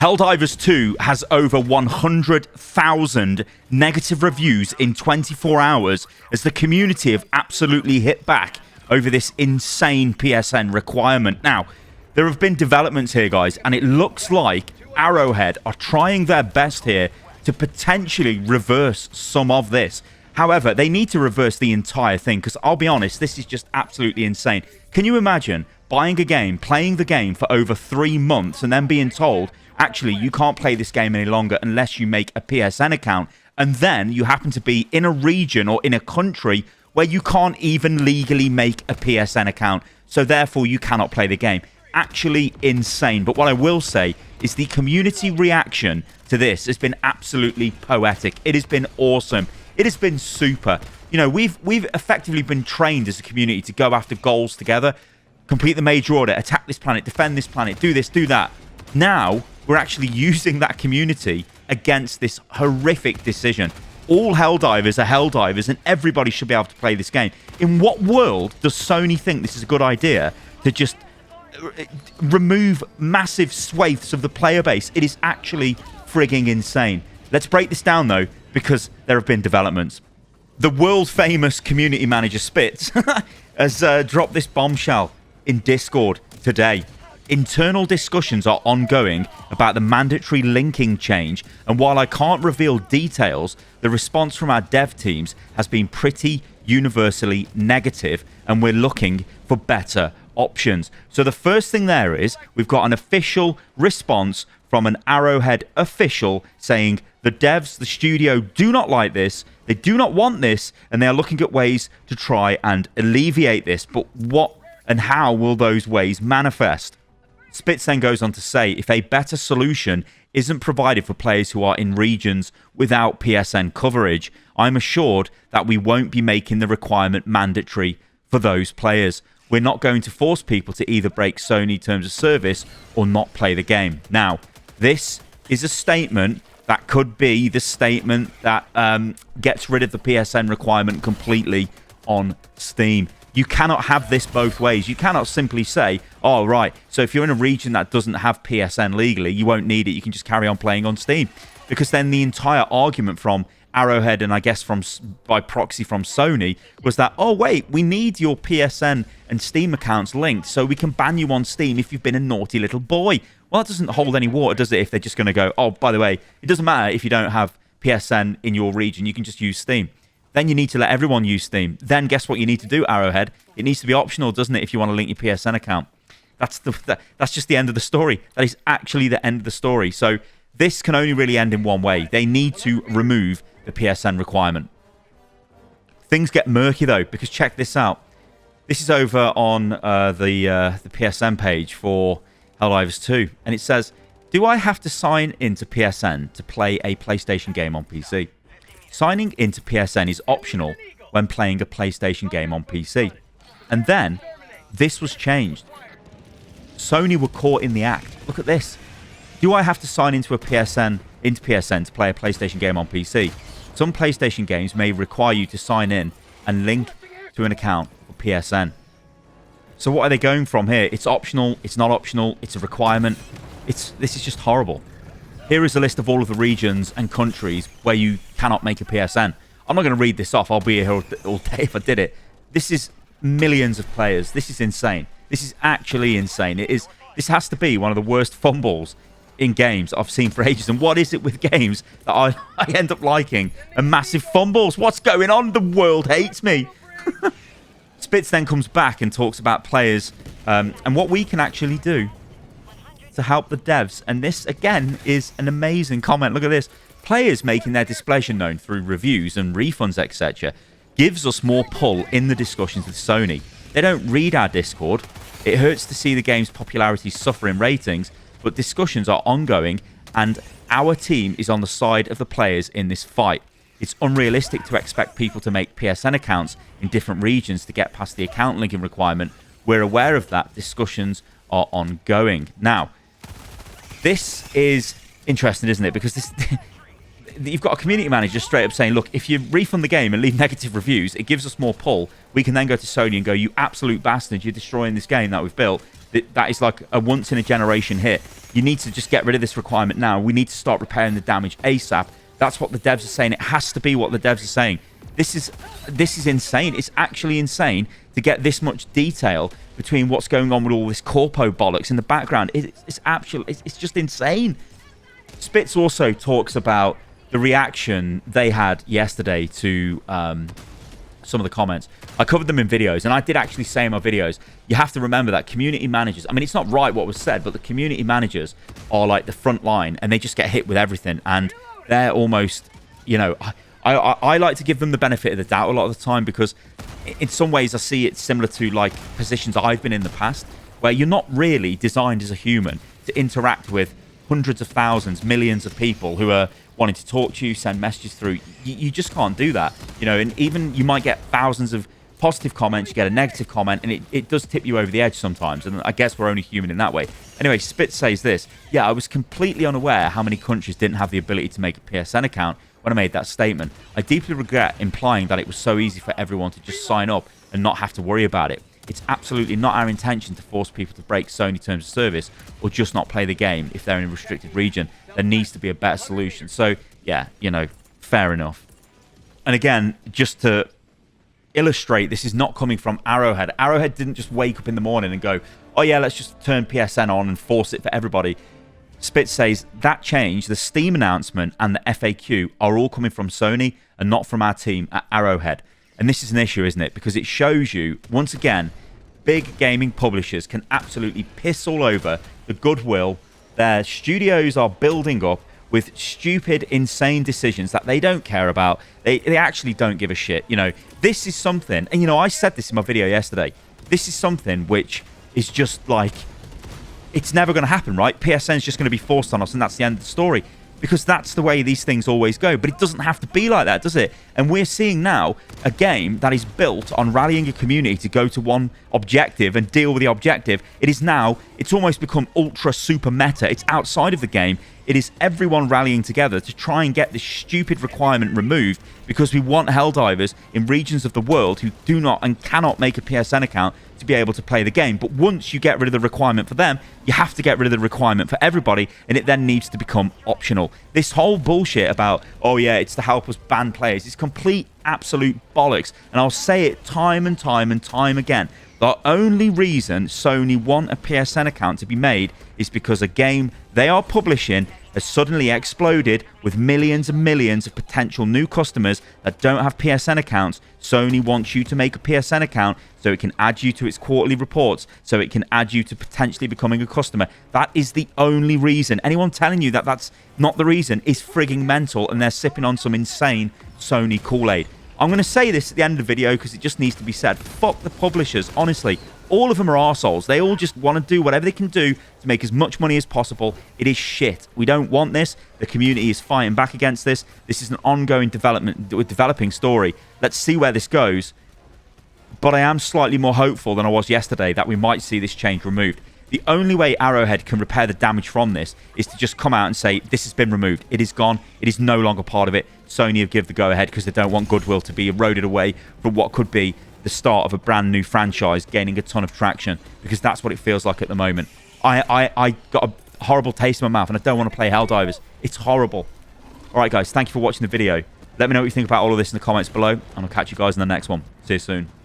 Helldivers 2 has over 100,000 negative reviews in 24 hours as the community have absolutely hit back over this insane PSN requirement. Now, there have been developments here, guys, and it looks like Arrowhead are trying their best here to potentially reverse some of this. However, they need to reverse the entire thing because I'll be honest, this is just absolutely insane. Can you imagine buying a game, playing the game for over 3 months and then being told, actually, you can't play this game any longer unless you make a PSN account, and then you happen to be in a region or in a country where you can't even legally make a PSN account, so therefore you cannot play the game. Actually insane. But what I will say is the community reaction to this has been absolutely poetic. It has been awesome. It has been super. You know, we've effectively been trained as a community to go after goals together, complete the major order, attack this planet, defend this planet, do this, do that. Now, we're actually using that community against this horrific decision. All Helldivers are Helldivers, and everybody should be able to play this game. In what world does Sony think this is a good idea to just remove massive swathes of the player base? It is actually frigging insane. Let's break this down, though, because there have been developments. The world-famous community manager, Spitz, has dropped this bombshell in Discord today. Internal discussions are ongoing about the mandatory linking change, and while I can't reveal details, the response from our dev teams has been pretty universally negative, and we're looking for better options. So the first thing there is we've got an official response from an Arrowhead official saying the devs, the studio, do not like this, they do not want this, and they are looking at ways to try and alleviate this. But what and how will those ways manifest? Spitz then goes on to say, if a better solution isn't provided for players who are in regions without PSN coverage, I'm assured that we won't be making the requirement mandatory for those players. We're not going to force people to either break Sony terms of service or not play the game. Now, this is a statement that could be the statement that gets rid of the PSN requirement completely on Steam. You cannot have this both ways. You cannot simply say, oh, right, so if you're in a region that doesn't have PSN legally, you won't need it. You can just carry on playing on Steam. Because then the entire argument from Arrowhead and I guess by proxy from Sony was that, oh, wait, we need your PSN and Steam accounts linked so we can ban you on Steam if you've been a naughty little boy. Well, that doesn't hold any water, does it, if they're just going to go, oh, by the way, it doesn't matter if you don't have PSN in your region, you can just use Steam. Then you need to let everyone use Steam. Then guess what you need to do, Arrowhead? It needs to be optional, doesn't it, if you want to link your PSN account? That's just the end of the story. That is actually the end of the story. So this can only really end in one way. They need to remove the PSN requirement. Things get murky, though, because check this out. This is over on the PSN page for Helldivers 2, and it says, do I have to sign into PSN to play a PlayStation game on PC? Signing into PSN is optional when playing a PlayStation game on PC. And then, this was changed. Sony were caught in the act. Look at this. Do I have to sign into PSN to play a PlayStation game on PC? Some PlayStation games may require you to sign in and link to an account for PSN. So what are they going from here? It's optional, it's not optional, it's a requirement. This is just horrible. Here is a list of all of the regions and countries where you cannot make a PSN. I'm not going to read this off. I'll be here all day if I did it. This is millions of players. This is insane. This is actually insane. This has to be one of the worst fumbles in games I've seen for ages. And what is it with games that I end up liking? And massive fumbles. What's going on? The world hates me. Spitz then comes back and talks about players and what we can actually do to help the devs. And this, again, is an amazing comment. Look at this. Players making their displeasure known through reviews and refunds, etc. gives us more pull in the discussions with Sony. They don't read our Discord. It hurts to see the game's popularity suffer in ratings, but discussions are ongoing, and our team is on the side of the players in this fight. It's unrealistic to expect people to make PSN accounts in different regions to get past the account linking requirement. We're aware of that. Discussions are ongoing. Now, this is interesting, isn't it? Because you've got a community manager straight up saying, look, if you refund the game and leave negative reviews, it gives us more pull. We can then go to Sony and go, you absolute bastard, you're destroying this game that we've built. That is like a once-in-a-generation hit. You need to just get rid of this requirement now. We need to start repairing the damage ASAP. That's what the devs are saying. It has to be what the devs are saying. This is insane. It's actually insane to get this much detail between what's going on with all this corpo bollocks in the background. It's just insane. Spitz also talks about the reaction they had yesterday to some of the comments. I covered them in videos, and I did actually say in my videos, you have to remember that community managers, I mean, it's not right what was said, but the community managers are like the front line, and they just get hit with everything, and they're almost, you know, I like to give them the benefit of the doubt a lot of the time, because in some ways I see it similar to like positions I've been in the past, where you're not really designed as a human to interact with hundreds of thousands, millions of people who are wanting to talk to you, send messages through. You just can't do that, you know. And even you might get thousands of positive comments, you get a negative comment, and it does tip you over the edge sometimes. And I guess we're only human in that way. Anyway, Spitz says this: yeah, I was completely unaware how many countries didn't have the ability to make a PSN account when I made that statement. I deeply regret implying that it was so easy for everyone to just sign up and not have to worry about it. It's absolutely not our intention to force people to break Sony terms of service or just not play the game if they're in a restricted region. There needs to be a better solution. So, yeah, you know, fair enough. And again, just to illustrate, this is not coming from Arrowhead. Arrowhead didn't just wake up in the morning and go, oh yeah, let's just turn PSN on and force it for everybody. Spitz says that change, the Steam announcement and the FAQ are all coming from Sony and not from our team at Arrowhead. And this is an issue, isn't it? Because it shows you, once again, big gaming publishers can absolutely piss all over the goodwill their studios are building up with stupid, insane decisions that they don't care about. They actually don't give a shit. You know, this is something, and you know, I said this in my video yesterday, this is something which is just like, it's never going to happen, right? PSN's just going to be forced on us, and that's the end of the story. Because that's the way these things always go. But it doesn't have to be like that, does it? And we're seeing now a game that is built on rallying a community to go to one objective and deal with the objective. It is now, it's almost become ultra super meta. It's outside of the game. It is everyone rallying together to try and get this stupid requirement removed because we want Helldivers in regions of the world who do not and cannot make a PSN account to be able to play the game. But once you get rid of the requirement for them, you have to get rid of the requirement for everybody, and it then needs to become optional. This whole bullshit about, oh yeah, it's to help us ban players, it's complete, absolute bollocks. And I'll say it time and time and time again. The only reason Sony want a PSN account to be made is because a game they are publishing has suddenly exploded with millions and millions of potential new customers that don't have PSN accounts. Sony wants you to make a PSN account so it can add you to its quarterly reports, so it can add you to potentially becoming a customer. That is the only reason. Anyone telling you that that's not the reason is frigging mental, and they're sipping on some insane Sony Kool-Aid. I'm going to say this at the end of the video because it just needs to be said. Fuck the publishers, honestly. All of them are arseholes. They all just want to do whatever they can do to make as much money as possible. It is shit. We don't want this. The community is fighting back against this. This is an ongoing developing story. Let's see where this goes. But I am slightly more hopeful than I was yesterday that we might see this change removed. The only way Arrowhead can repair the damage from this is to just come out and say, this has been removed. It is gone. It is no longer part of it. Sony have given the go-ahead because they don't want goodwill to be eroded away from what could be the start of a brand new franchise gaining a ton of traction, because that's what it feels like at the moment. I got a horrible taste in my mouth, and I don't want to play Helldivers. It's horrible. All right, guys, thank you for watching the video. Let me know what you think about all of this in the comments below, and I'll catch you guys in the next one. See you soon.